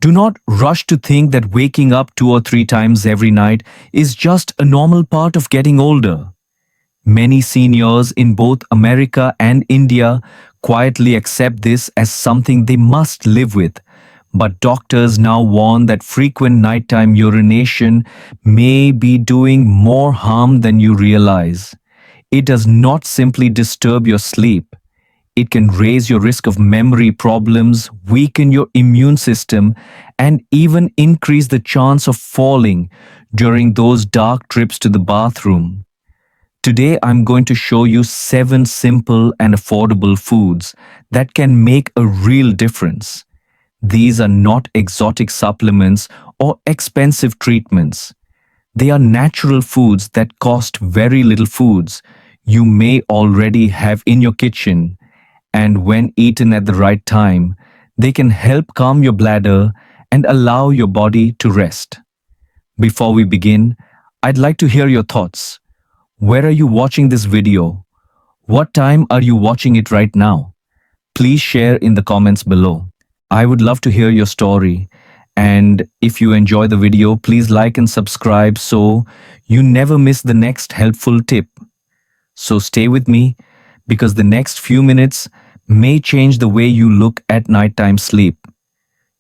Do not rush to think that waking up 2 or 3 times every night is just a normal part of getting older. Many seniors in both America and India quietly accept this as something they must live with. But doctors now warn that frequent nighttime urination may be doing more harm than you realize. It does not simply disturb your sleep. It can raise your risk of memory problems, weaken your immune system, and even increase the chance of falling during those dark trips to the bathroom. Today, I'm going to show you 7 simple and affordable foods that can make a real difference. These are not exotic supplements or expensive treatments. They are natural foods that cost very little foods you may already have in your kitchen, and when eaten at the right time, they can help calm your bladder and allow your body to rest. Before we begin, I'd like to hear your thoughts. Where are you watching this video? What time are you watching it right now? Please share in the comments below. I would love to hear your story. And if you enjoy the video, please like and subscribe so you never miss the next helpful tip. So stay with me because the next few minutes may change the way you look at nighttime sleep.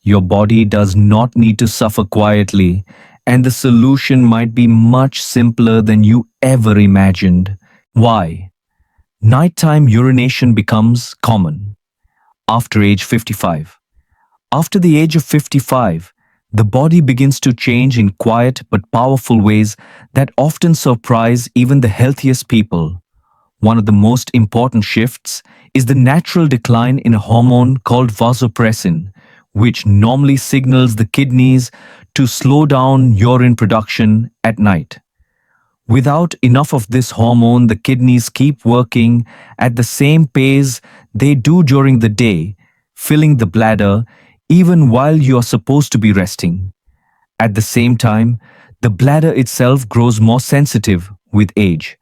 Your body does not need to suffer quietly, and the solution might be much simpler than you ever imagined. Why? Nighttime urination becomes common after age 55. After the age of 55, the body begins to change in quiet but powerful ways that often surprise even the healthiest people. One of the most important shifts is the natural decline in a hormone called vasopressin, which normally signals the kidneys to slow down urine production at night. Without enough of this hormone, the kidneys keep working at the same pace they do during the day, filling the bladder even while you are supposed to be resting. At the same time, the bladder itself grows more sensitive with age.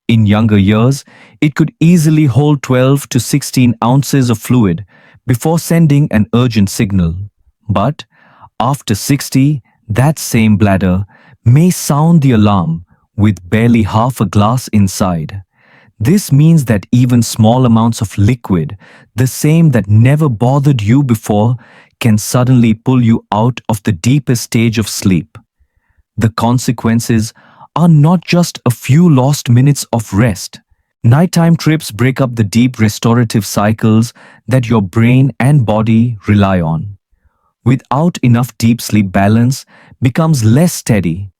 In younger years, it could easily hold 12 to 16 ounces of fluid before sending an urgent signal. But after 60, that same bladder may sound the alarm with barely half a glass inside. This means that even small amounts of liquid, the same that never bothered you before, can suddenly pull you out of the deepest stage of sleep. The consequences are not just a few lost minutes of rest. Nighttime trips break up the deep restorative cycles that your brain and body rely on. Without enough deep sleep, balance becomes less steady,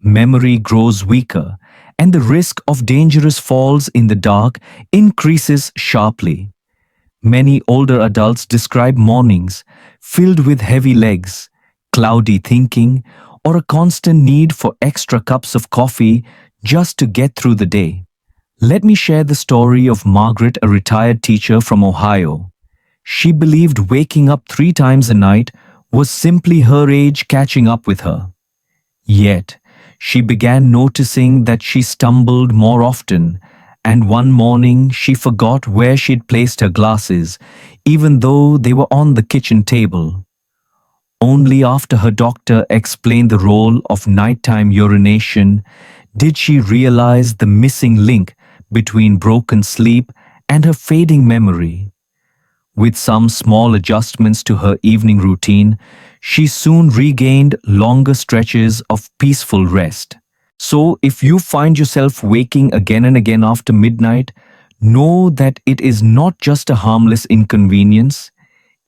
memory grows weaker, and the risk of dangerous falls in the dark increases sharply. Many older adults describe mornings filled with heavy legs, cloudy thinking, or a constant need for extra cups of coffee just to get through the day. Let me share the story of Margaret, a retired teacher from Ohio. She believed waking up 3 times a night was simply her age catching up with her. Yet, she began noticing that she stumbled more often, and one morning she forgot where she'd placed her glasses, even though they were on the kitchen table. Only after her doctor explained the role of nighttime urination did she realize the missing link between broken sleep and her fading memory. With some small adjustments to her evening routine, she soon regained longer stretches of peaceful rest. So, if you find yourself waking again and again after midnight, know that it is not just a harmless inconvenience.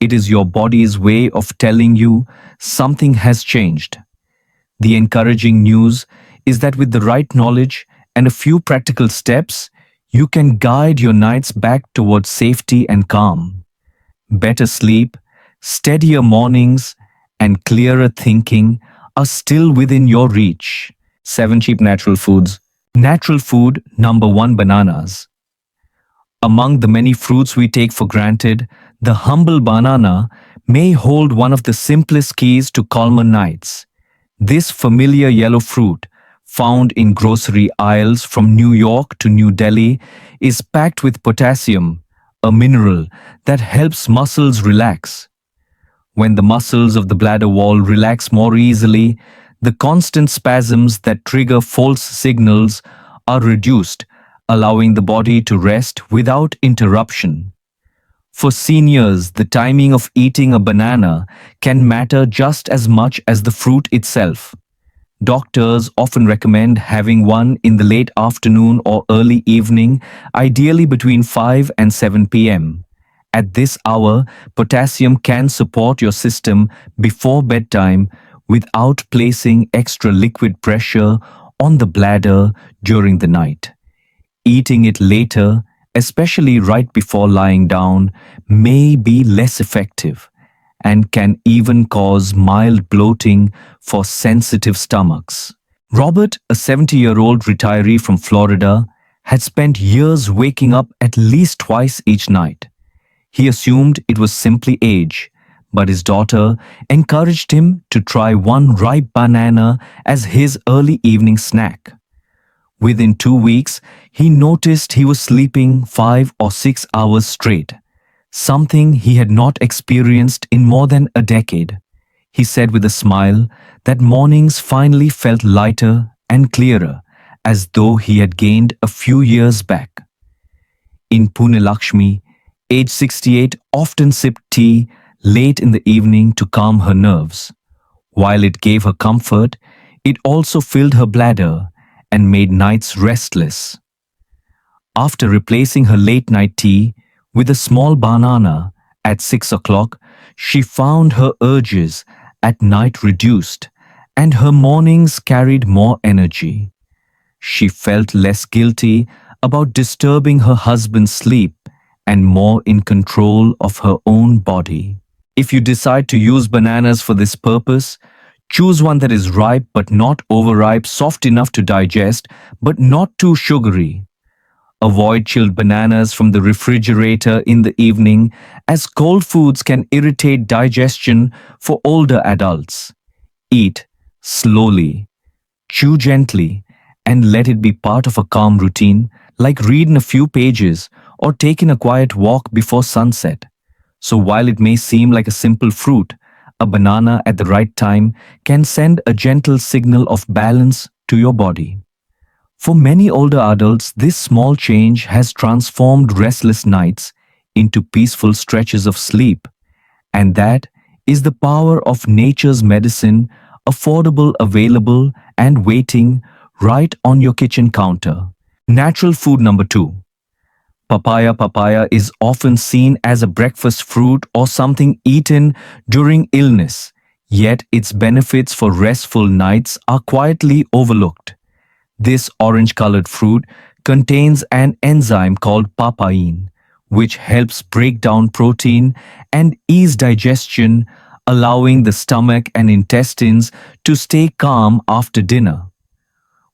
It is your body's way of telling you something has changed. The encouraging news is that with the right knowledge and a few practical steps, you can guide your nights back towards safety and calm. Better sleep, steadier mornings, and clearer thinking are still within your reach. 7 cheap natural foods. Natural food number 1: bananas. Among the many fruits we take for granted, the humble banana may hold one of the simplest keys to calmer nights. This familiar yellow fruit, found in grocery aisles from New York to New Delhi, is packed with potassium, a mineral that helps muscles relax. When the muscles of the bladder wall relax more easily, the constant spasms that trigger false signals are reduced, allowing the body to rest without interruption. For seniors, the timing of eating a banana can matter just as much as the fruit itself. Doctors often recommend having one in the late afternoon or early evening, ideally between 5 and 7 p.m. At this hour, potassium can support your system before bedtime without placing extra liquid pressure on the bladder during the night. Eating it later, especially right before lying down, may be less effective and can even cause mild bloating for sensitive stomachs. Robert, a 70-year-old retiree from Florida, had spent years waking up at least twice each night. He assumed it was simply age, but his daughter encouraged him to try one ripe banana as his early evening snack. Within 2 weeks, he noticed he was sleeping 5 or 6 hours straight, something he had not experienced in more than a decade. He said with a smile that mornings finally felt lighter and clearer, as though he had gained a few years back. In Pune, Lakshmi, age 68, often sipped tea late in the evening to calm her nerves. While it gave her comfort, it also filled her bladder and made nights restless. After replacing her late-night tea with a small banana at 6 o'clock, she found her urges at night reduced and her mornings carried more energy. She felt less guilty about disturbing her husband's sleep and more in control of her own body. If you decide to use bananas for this purpose, choose one that is ripe but not overripe, soft enough to digest but not too sugary. Avoid chilled bananas from the refrigerator in the evening, as cold foods can irritate digestion for older adults. Eat slowly, chew gently, and let it be part of a calm routine, like reading a few pages or taking a quiet walk before sunset. So while it may seem like a simple fruit, a banana at the right time can send a gentle signal of balance to your body. For many older adults, this small change has transformed restless nights into peaceful stretches of sleep. And that is the power of nature's medicine, affordable, available, and waiting right on your kitchen counter. Natural food number 2. Papaya. Papaya is often seen as a breakfast fruit or something eaten during illness, yet its benefits for restful nights are quietly overlooked. This orange-colored fruit contains an enzyme called papain, which helps break down protein and ease digestion, allowing the stomach and intestines to stay calm after dinner.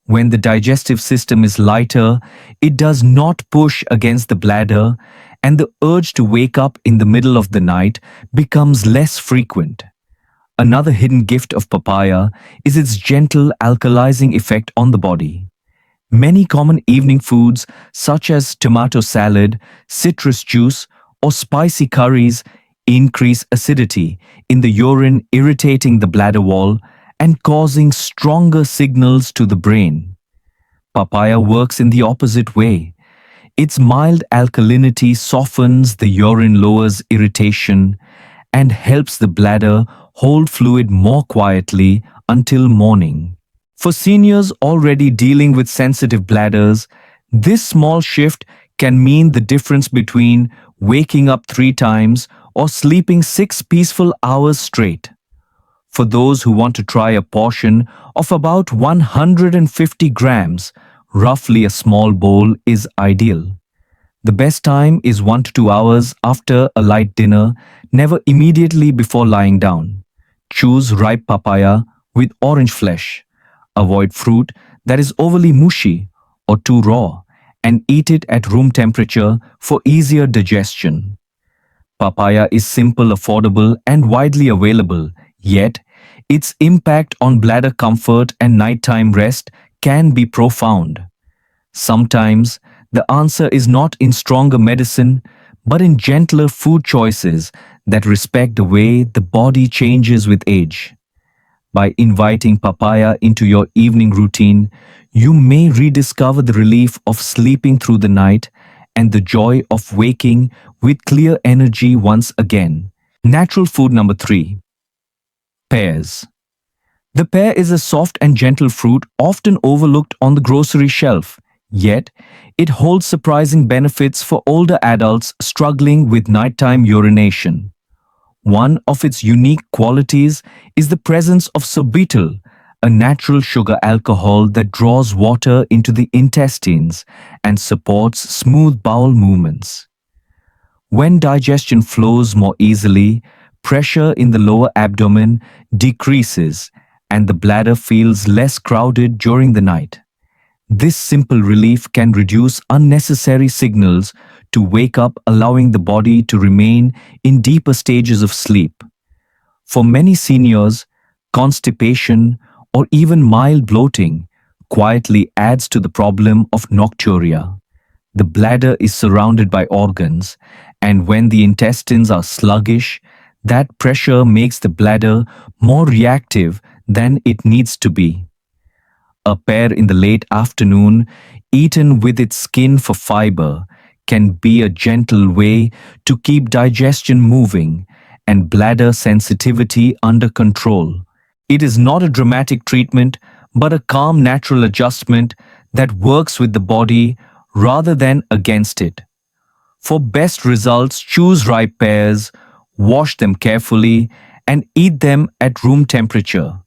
When the digestive system is lighter, it does not push against the bladder, and the urge to wake up in the middle of the night becomes less frequent. Another hidden gift of papaya is its gentle alkalizing effect on the body. Many common evening foods such as tomato salad, citrus juice, or spicy curries increase acidity in the urine, irritating the bladder wall and causing stronger signals to the brain. Papaya works in the opposite way. Its mild alkalinity softens the urine, lowers irritation, and helps the bladder hold fluid more quietly until morning. For seniors already dealing with sensitive bladders, this small shift can mean the difference between waking up 3 times or sleeping 6 peaceful hours straight. For those who want to try a portion of about 150 grams, roughly a small bowl is ideal. The best time is 1 to 2 hours after a light dinner, never immediately before lying down. Choose ripe papaya with orange flesh. Avoid fruit that is overly mushy or too raw, and eat it at room temperature for easier digestion. Papaya is simple, affordable, and widely available, yet its impact on bladder comfort and nighttime rest can be profound. Sometimes the answer is not in stronger medicine, but in gentler food choices that respect the way the body changes with age. By inviting papaya into your evening routine, you may rediscover the relief of sleeping through the night and the joy of waking with clear energy once again. Natural food number 3. Pears. The pear is a soft and gentle fruit often overlooked on the grocery shelf, yet it holds surprising benefits for older adults struggling with nighttime urination. One of its unique qualities is the presence of sorbitol, a natural sugar alcohol that draws water into the intestines and supports smooth bowel movements. When digestion flows more easily, pressure in the lower abdomen decreases and the bladder feels less crowded during the night. This simple relief can reduce unnecessary signals to wake up, allowing the body to remain in deeper stages of sleep. For many seniors, constipation or even mild bloating quietly adds to the problem of nocturia. The bladder is surrounded by organs, and when the intestines are sluggish, that pressure makes the bladder more reactive than it needs to be. A pear in the late afternoon, eaten with its skin for fiber, can be a gentle way to keep digestion moving and bladder sensitivity under control. It is not a dramatic treatment, but a calm natural adjustment that works with the body rather than against it. For best results, choose ripe pears, wash them carefully, and eat them at room temperature.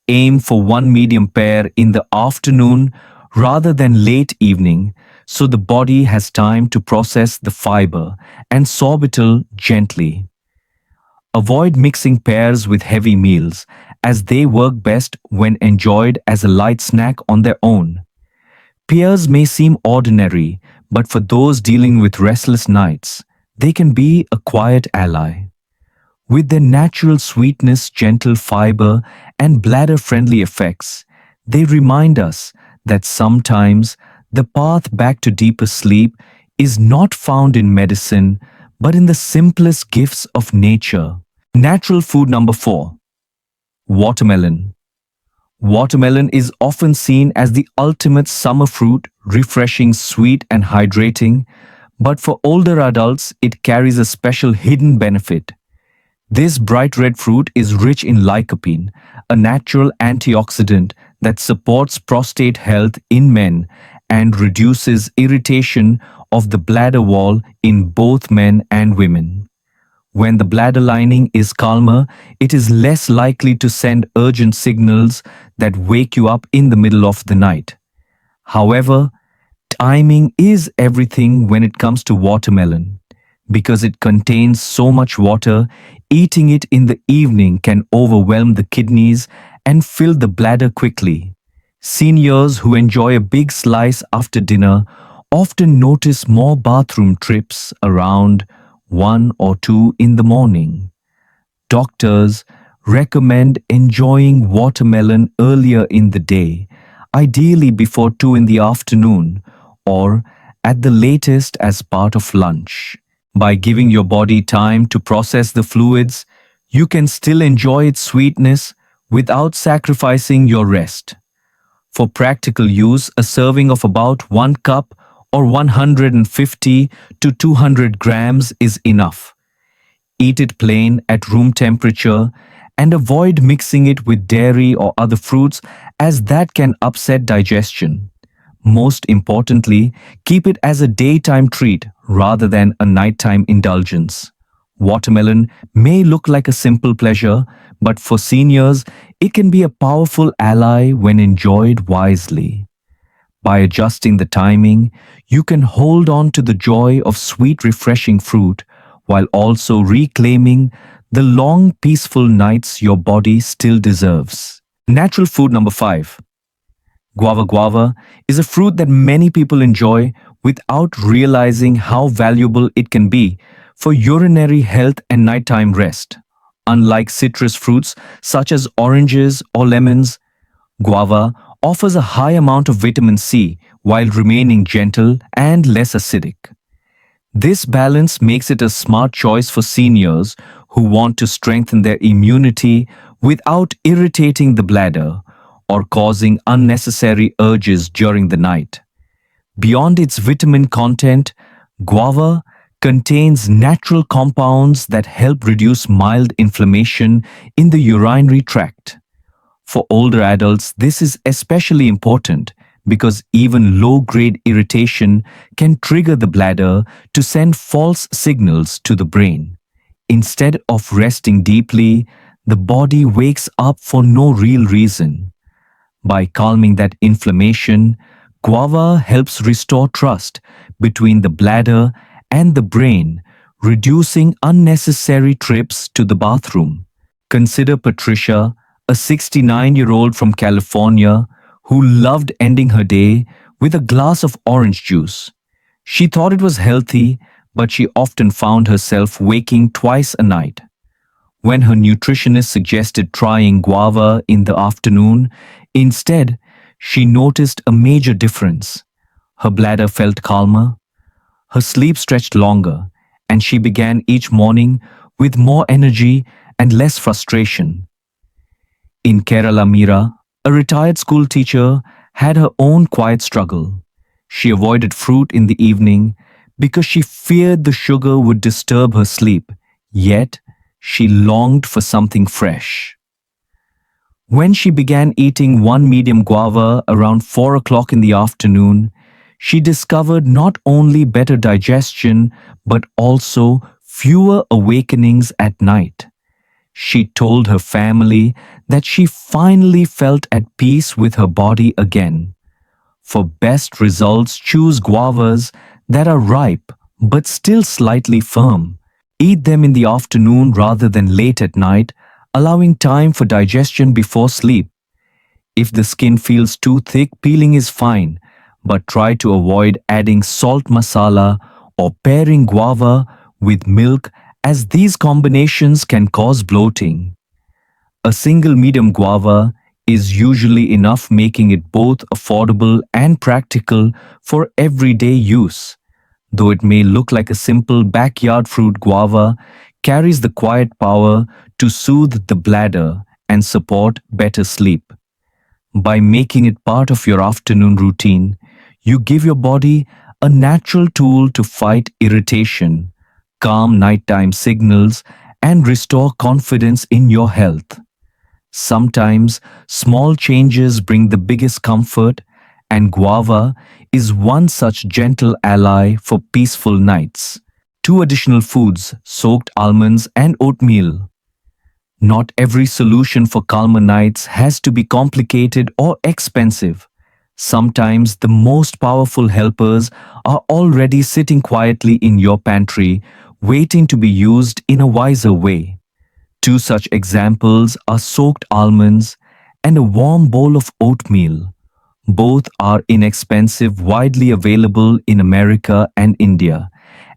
Aim for one medium pear in the afternoon rather than late evening so the body has time to process the fiber and sorbitol gently. Avoid mixing pears with heavy meals as they work best when enjoyed as a light snack on their own. Pears may seem ordinary, but for those dealing with restless nights, they can be a quiet ally. With their natural sweetness, gentle fiber, and bladder-friendly effects, they remind us that sometimes the path back to deeper sleep is not found in medicine, but in the simplest gifts of nature. Natural food number 4. Watermelon. Watermelon is often seen as the ultimate summer fruit, refreshing, sweet, and hydrating, but for older adults, it carries a special hidden benefit. This bright red fruit is rich in lycopene, a natural antioxidant that supports prostate health in men and reduces irritation of the bladder wall in both men and women. When the bladder lining is calmer, it is less likely to send urgent signals that wake you up in the middle of the night. However, timing is everything when it comes to watermelon. Because it contains so much water, eating it in the evening can overwhelm the kidneys and fill the bladder quickly. Seniors who enjoy a big slice after dinner often notice more bathroom trips around 1 or 2 in the morning. Doctors recommend enjoying watermelon earlier in the day, ideally before 2 in the afternoon or at the latest as part of lunch. By giving your body time to process the fluids, you can still enjoy its sweetness without sacrificing your rest. For practical use, a serving of about 1 cup or 150 to 200 grams is enough. Eat it plain at room temperature and avoid mixing it with dairy or other fruits as that can upset digestion. Most importantly, keep it as a daytime treat rather than a nighttime indulgence. Watermelon may look like a simple pleasure, but for seniors, it can be a powerful ally when enjoyed wisely. By adjusting the timing, you can hold on to the joy of sweet, refreshing fruit while also reclaiming the long, peaceful nights your body still deserves. Natural food number 5. Guava guava is a fruit that many people enjoy without realizing how valuable it can be for urinary health and nighttime rest. Unlike citrus fruits such as oranges or lemons, guava offers a high amount of vitamin C while remaining gentle and less acidic. This balance makes it a smart choice for seniors who want to strengthen their immunity without irritating the bladder or causing unnecessary urges during the night. Beyond its vitamin content, guava contains natural compounds that help reduce mild inflammation in the urinary tract. For older adults, this is especially important because even low-grade irritation can trigger the bladder to send false signals to the brain. Instead of resting deeply, the body wakes up for no real reason. By calming that inflammation, guava helps restore trust between the bladder and the brain, reducing unnecessary trips to the bathroom. Consider Patricia, a 69-year-old from California who loved ending her day with a glass of orange juice. She thought it was healthy, but she often found herself waking twice a night. When her nutritionist suggested trying guava in the afternoon, instead, she noticed a major difference. Her bladder felt calmer, her sleep stretched longer, and she began each morning with more energy and less frustration. In Kerala, Meera, a retired school teacher, had her own quiet struggle. She avoided fruit in the evening because she feared the sugar would disturb her sleep, yet she longed for something fresh. When she began eating one medium guava around 4 o'clock in the afternoon, she discovered not only better digestion but also fewer awakenings at night. She told her family that she finally felt at peace with her body again. For best results, choose guavas that are ripe but still slightly firm. Eat them in the afternoon rather than late at night, allowing time for digestion before sleep. If the skin feels too thick, peeling is fine, but try to avoid adding salt masala or pairing guava with milk as these combinations can cause bloating. A single medium guava is usually enough, making it both affordable and practical for everyday use. Though it may look like a simple backyard fruit, guava carries the quiet power to soothe the bladder and support better sleep. By making it part of your afternoon routine, you give your body a natural tool to fight irritation, calm nighttime signals, and restore confidence in your health. Sometimes small changes bring the biggest comfort, and guava is one such gentle ally for peaceful nights. Two additional foods: soaked almonds and oatmeal. Not every solution for calmer nights has to be complicated or expensive. Sometimes the most powerful helpers are already sitting quietly in your pantry, waiting to be used in a wiser way. Two such examples are soaked almonds and a warm bowl of oatmeal. Both are inexpensive, widely available in America and India,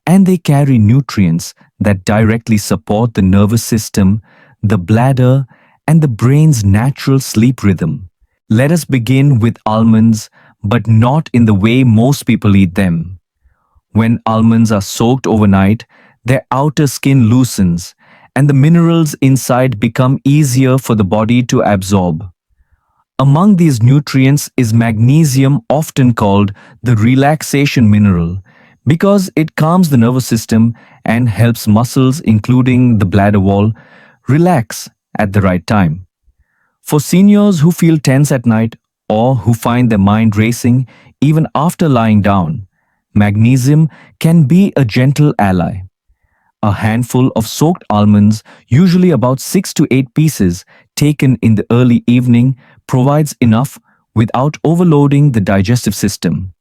and they carry nutrients that directly support the nervous system, the bladder, and the brain's natural sleep rhythm. Let us begin with almonds, but not in the way most people eat them. When almonds are soaked overnight, their outer skin loosens, and the minerals inside become easier for the body to absorb. Among these nutrients is magnesium, often called the relaxation mineral, because it calms the nervous system and helps muscles, including the bladder wall, relax at the right time. For seniors who feel tense at night or who find their mind racing even after lying down, magnesium can be a gentle ally. A handful of soaked almonds, usually about 6 to 8 pieces, taken in the early evening, provides enough without overloading the digestive system.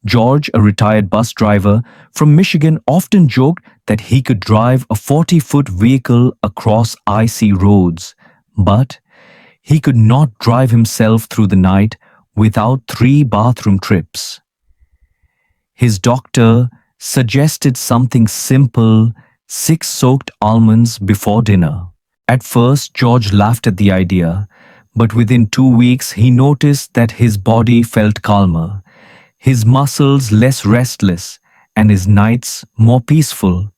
George, a retired bus driver from Michigan, often joked that he could drive a 40-foot vehicle across icy roads, but he could not drive himself through the night without 3 bathroom trips. His doctor suggested something simple: 6 soaked almonds before dinner. At first, George laughed at the idea, but within 2 weeks he noticed that his body felt calmer, his muscles less restless, and his nights more peaceful.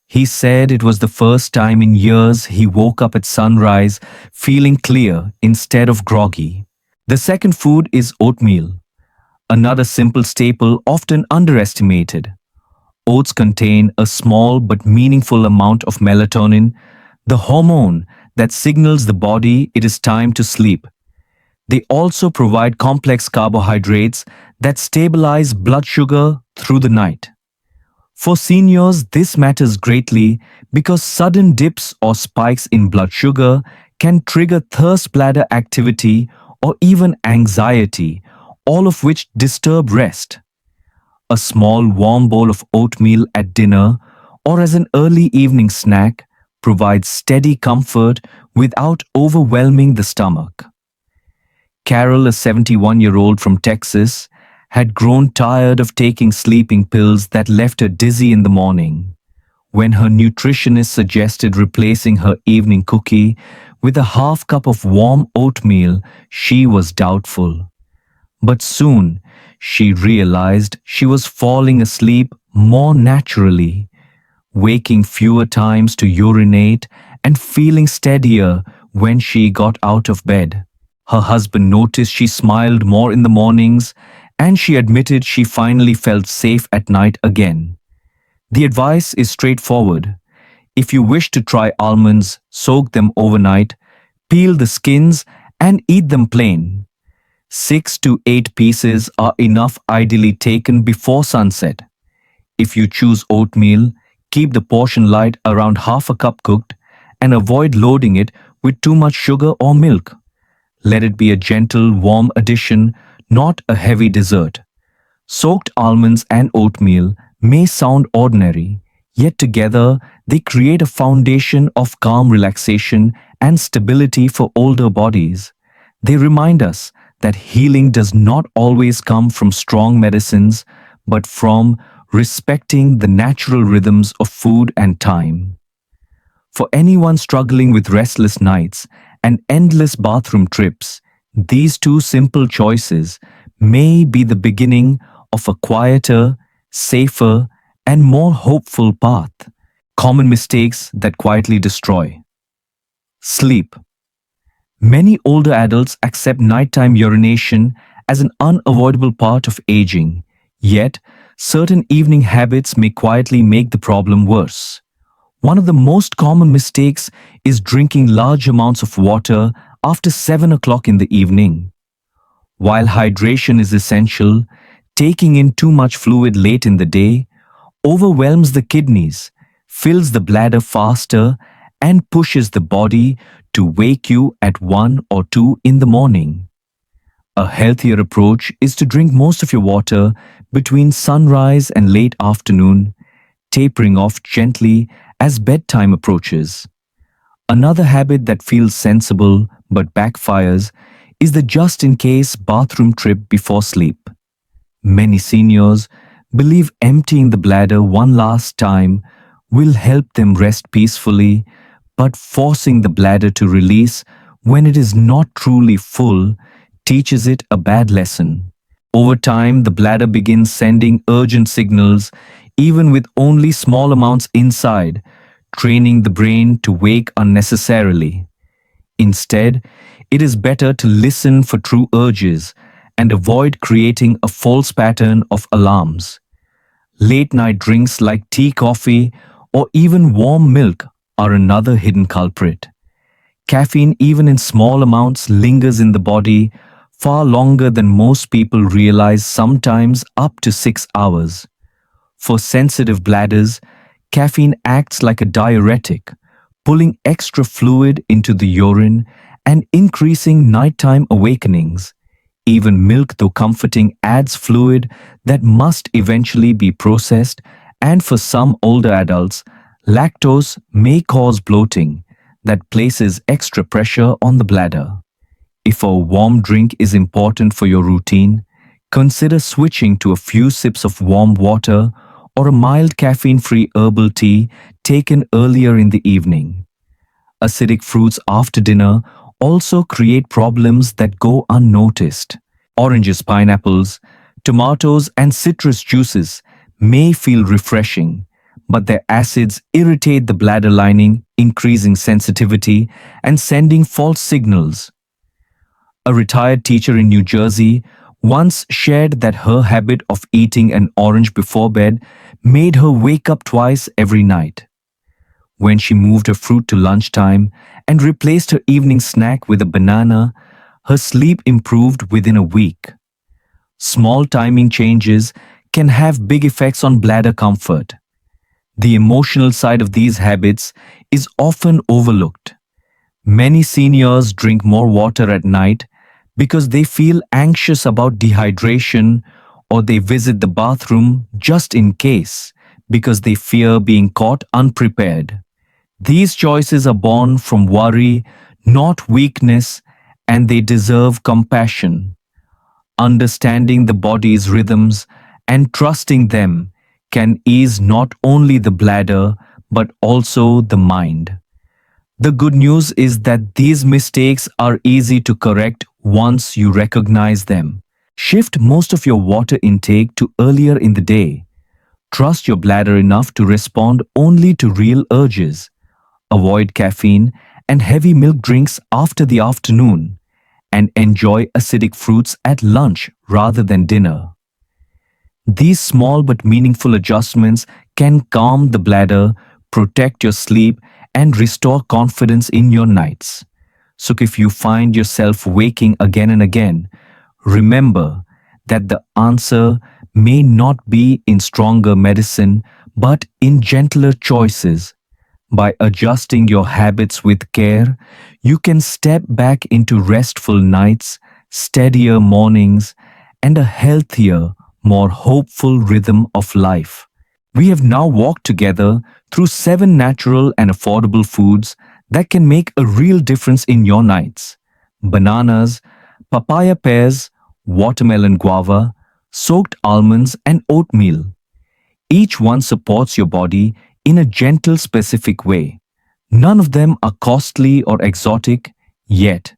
He said it was the first time in years he woke up at sunrise feeling clear instead of groggy. The second food is oatmeal, another simple staple often underestimated. Oats contain a small but meaningful amount of melatonin, the hormone that signals the body it is time to sleep. They also provide complex carbohydrates that stabilize blood sugar through the night. For seniors, this matters greatly because sudden dips or spikes in blood sugar can trigger thirst bladder activity or even anxiety, all of which disturb rest. A small warm bowl of oatmeal at dinner or as an early evening snack provides steady comfort without overwhelming the stomach. Carol, a 71-year-old from Texas, had grown tired of taking sleeping pills that left her dizzy in the morning. When her nutritionist suggested replacing her evening cookie with a half cup of warm oatmeal, she was doubtful. But soon, she realized she was falling asleep more naturally, waking fewer times to urinate and feeling steadier when she got out of bed. Her husband noticed she smiled more in the mornings, and she admitted she finally felt safe at night again. The advice is straightforward. If you wish to try almonds, soak them overnight, peel the skins, and eat them plain. 6 to 8 pieces are enough, ideally taken before sunset. If you choose oatmeal, keep the portion light, around half a cup cooked, and avoid loading it with too much sugar or milk. Let it be a gentle, warm addition, not a heavy dessert. Soaked almonds and oatmeal may sound ordinary, yet together they create a foundation of calm relaxation and stability for older bodies. They remind us that healing does not always come from strong medicines, but from respecting the natural rhythms of food and time. For anyone struggling with restless nights and endless bathroom trips, these two simple choices may be the beginning of a quieter, safer, and more hopeful path. Common mistakes that quietly destroy. Sleep. Many older adults accept nighttime urination as an unavoidable part of aging, yet certain evening habits may quietly make the problem worse. One of the most common mistakes is drinking large amounts of water after 7 o'clock in the evening. While hydration is essential, taking in too much fluid late in the day overwhelms the kidneys, fills the bladder faster, and pushes the body to wake you at 1 or 2 in the morning. A healthier approach is to drink most of your water between sunrise and late afternoon, tapering off gently as bedtime approaches. Another habit that feels sensible but backfires is the just-in-case bathroom trip before sleep. Many seniors believe emptying the bladder one last time will help them rest peacefully, but forcing the bladder to release when it is not truly full teaches it a bad lesson. Over time, the bladder begins sending urgent signals, even with only small amounts inside, training the brain to wake unnecessarily. Instead, it is better to listen for true urges and avoid creating a false pattern of alarms. Late-night drinks like tea, coffee, or even warm milk are another hidden culprit. Caffeine, even in small amounts, lingers in the body far longer than most people realize, sometimes up to 6 hours. For sensitive bladders, caffeine acts like a diuretic, pulling extra fluid into the urine and increasing nighttime awakenings. Even milk, though comforting, adds fluid that must eventually be processed, and for some older adults, lactose may cause bloating that places extra pressure on the bladder. If a warm drink is important for your routine, consider switching to a few sips of warm water or a mild caffeine-free herbal tea taken earlier in the evening. Acidic fruits after dinner also create problems that go unnoticed. Oranges, pineapples, tomatoes, and citrus juices may feel refreshing, but their acids irritate the bladder lining, increasing sensitivity and sending false signals. A retired teacher in New Jersey once shared that her habit of eating an orange before bed made her wake up twice every night. When she moved her fruit to lunchtime and replaced her evening snack with a banana, her sleep improved within a week. Small timing changes can have big effects on bladder comfort. The emotional side of these habits is often overlooked. Many seniors drink more water at night because they feel anxious about dehydration, or they visit the bathroom just in case because they fear being caught unprepared. These choices are born from worry, not weakness, and they deserve compassion. Understanding the body's rhythms and trusting them can ease not only the bladder but also the mind. The good news is that these mistakes are easy to correct once you recognize them. Shift most of your water intake to earlier in the day. Trust your bladder enough to respond only to real urges. Avoid caffeine and heavy milk drinks after the afternoon, and enjoy acidic fruits at lunch rather than dinner. These small but meaningful adjustments can calm the bladder, protect your sleep, and restore confidence in your nights. So if you find yourself waking again and again, remember that the answer may not be in stronger medicine, but in gentler choices. By adjusting your habits with care, you can step back into restful nights, steadier mornings, and a healthier, more hopeful rhythm of life. We have now walked together through 7 natural and affordable foods that can make a real difference in your nights. Bananas, papaya pears, watermelon guava, soaked almonds, and oatmeal. Each one supports your body in a gentle, specific way. None of them are costly or exotic, yet,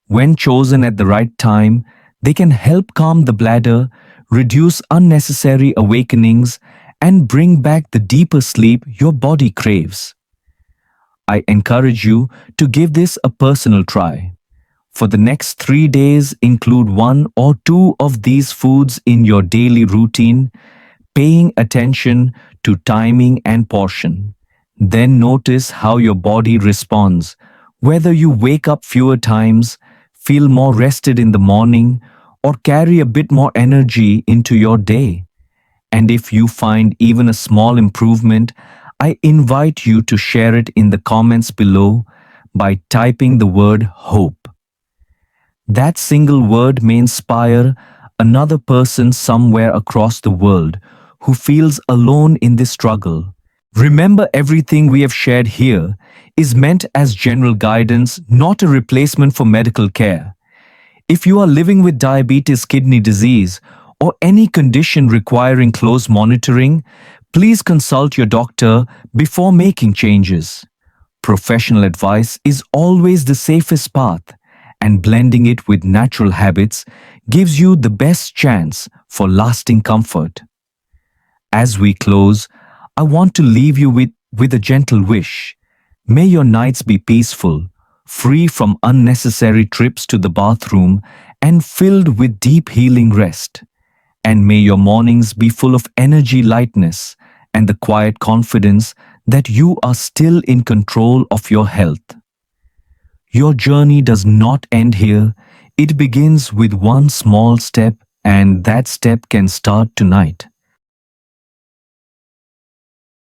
when chosen at the right time, they can help calm the bladder, reduce unnecessary awakenings, and bring back the deeper sleep your body craves. I encourage you to give this a personal try. For the next 3 days, include 1 or 2 of these foods in your daily routine, paying attention to timing and portion. Then notice how your body responds, whether you wake up fewer times, feel more rested in the morning, or carry a bit more energy into your day. And if you find even a small improvement, I invite you to share it in the comments below by typing the word hope. That single word may inspire another person somewhere across the world who feels alone in this struggle. Remember, everything we have shared here is meant as general guidance, not a replacement for medical care. If you are living with diabetes, kidney disease, or any condition requiring close monitoring, please consult your doctor before making changes. Professional advice is always the safest path, and blending it with natural habits gives you the best chance for lasting comfort. As we close, I want to leave you with a gentle wish. May your nights be peaceful, free from unnecessary trips to the bathroom, and filled with deep healing rest. And may your mornings be full of energy, lightness, and the quiet confidence that you are still in control of your health. Your journey does not end here. It begins with one small step, and that step can start tonight.